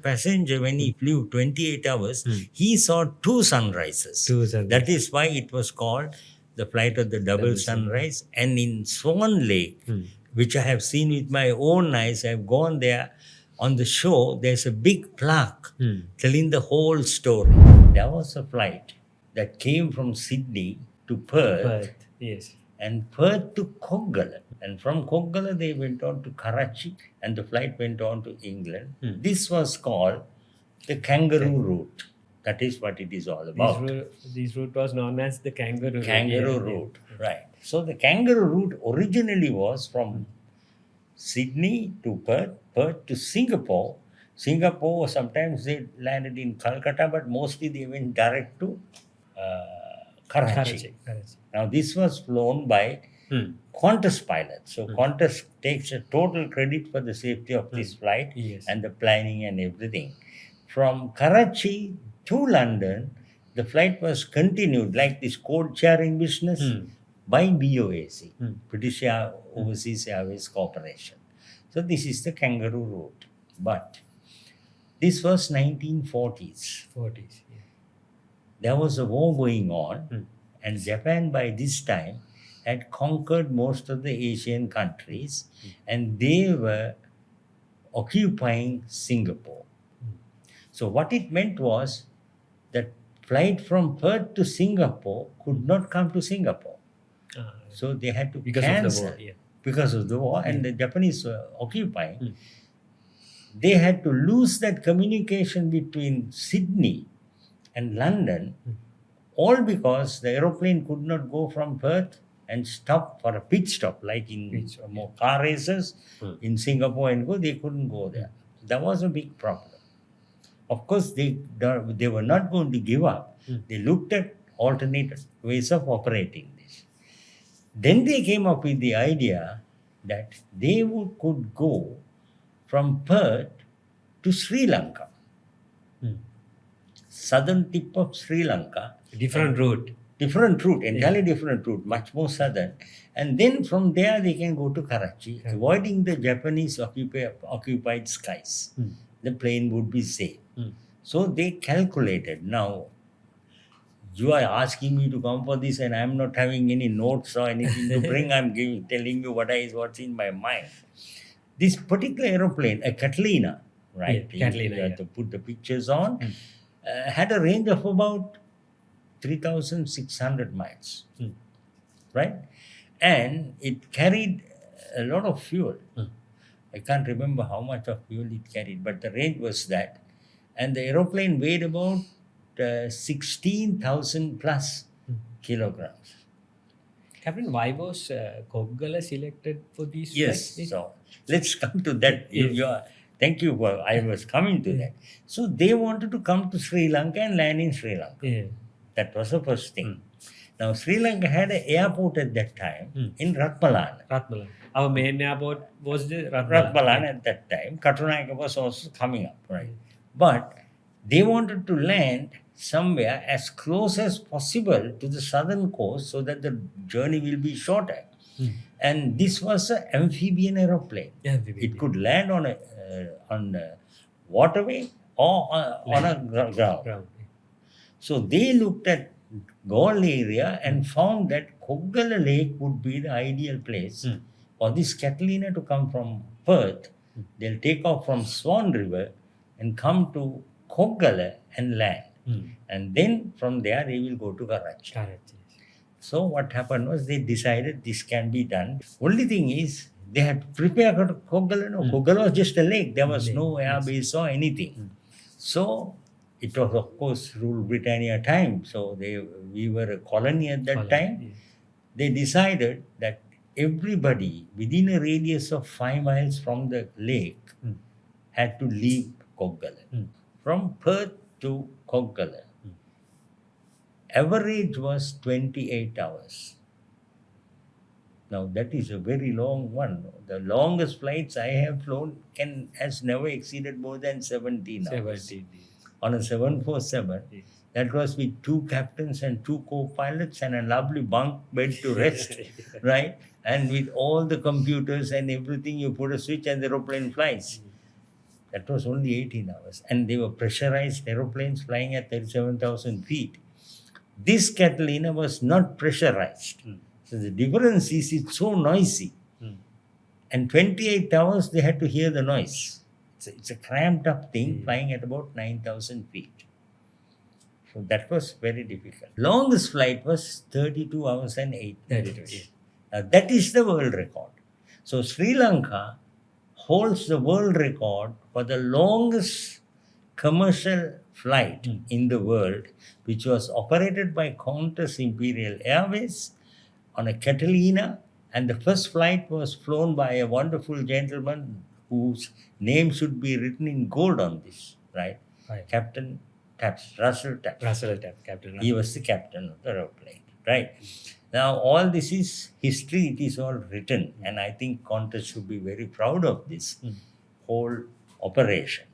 passenger, when he flew 28 hours, he saw two sunrises. That is why it was called the flight of the double sunrise. And in Swan Lake, which I have seen with my own eyes, I have gone there on the shore, there's a big plaque telling the whole story. There was a flight that came from Sydney to Perth. Yes. And Perth to Koggala. And from Koggala, they went on to Karachi, and the flight went on to England. This was called the Kangaroo Route. That is what it is all about. This route was known as the Kangaroo Route. Kangaroo Route, right. So the Kangaroo Route originally was from Sydney to Perth, Perth to Singapore. Singapore, sometimes they landed in Calcutta, but mostly they went direct to Karachi. Now, this was flown by Qantas pilots. So, Qantas takes a total credit for the safety of this flight and the planning and everything. From Karachi to London, the flight was continued like this code sharing business by BOAC, British Overseas Airways Corporation. So, this is the Kangaroo Route. But this was 1940s. There was a war going on, and Japan by this time had conquered most of the Asian countries, and they were occupying Singapore. So what it meant was that flight from Perth to Singapore could not come to Singapore. So they had to cancel because of the war, and the Japanese were occupying. They had to lose that communication between Sydney and London, all because the aeroplane could not go from Perth and stop for a pit stop, like in car races in Singapore and go, they couldn't go there. That was a big problem. Of course, they were not going to give up. They looked at alternate ways of operating this. Then they came up with the idea that they could go from Perth to Sri Lanka. Southern tip of Sri Lanka. Different route, entirely different route, much more southern. And then from there they can go to Karachi, avoiding the Japanese occupied skies. The plane would be safe. So they calculated. Now, you are asking me to come for this, and I am not having any notes or anything to bring. I am telling you what's in my mind. This particular aeroplane, a 𝗙𝗙𝗟𝗟𝗪, right? You have to put the pictures on. Had a range of about 3,600 miles, right? And it carried a lot of fuel. I can't remember how much of fuel it carried, but the range was that. And the aeroplane weighed about 16,000 plus kilograms. Captain, why was Koggala selected for these flights? Yes, so let's come to that. Thank you. I was coming to that. So they wanted to come to Sri Lanka and land in Sri Lanka. That was the first thing. Now, Sri Lanka had an airport at that time in Ratmalana. Our main airport was the Ratmalana at that time. Katunayaka was also coming up, right? But they wanted to land somewhere as close as possible to the southern coast so that the journey will be shorter. And this was an amphibian aeroplane. It could land on a waterway or on a ground. So they looked at Galle area and found that Koggala Lake would be the ideal place for this 𝗙𝗙𝗟𝗟𝗪 to come from Perth. They'll take off from Swan River and come to Koggala and land. And then from there they will go to Karachi. So what happened was they decided this can be done. Only thing is they had to prepare Koggala. No, Koggala was just a lake. There was no air base or anything. So it was, of course, Rule Britannia time. So we were a colony at that time. They decided that everybody within a radius of 5 miles from the lake had to leave Koggala. From Perth to Koggala. Average was 28 hours. Now, that is a very long one. The longest flights I have flown has never exceeded more than 17 hours. On a 747, that was with 2 captains and 2 co-pilots and a lovely bunk bed to rest, right? And with all the computers and everything, you put a switch and the aeroplane flies. That was only 18 hours. And they were pressurized aeroplanes flying at 37,000 feet. This 𝗙𝗙𝗟𝗎 was not pressurized. So the difference is it's so noisy. And 28 hours they had to hear the noise. It's a cramped up thing flying at about 9,000 feet. So that was very difficult. Longest flight was 32 hours and 8 minutes. That is the world record. So Sri Lanka holds the world record for the longest commercial flight in the world, which was operated by Qantas Imperial Airways on a 𝗙𝗙𝗟𝗎, and the first flight was flown by a wonderful gentleman whose name should be written in gold on this, right? Captain Russell Taps. Captain. He was the captain of the aeroplane, right? Now, all this is history, it is all written, and I think Qantas should be very proud of this whole operation.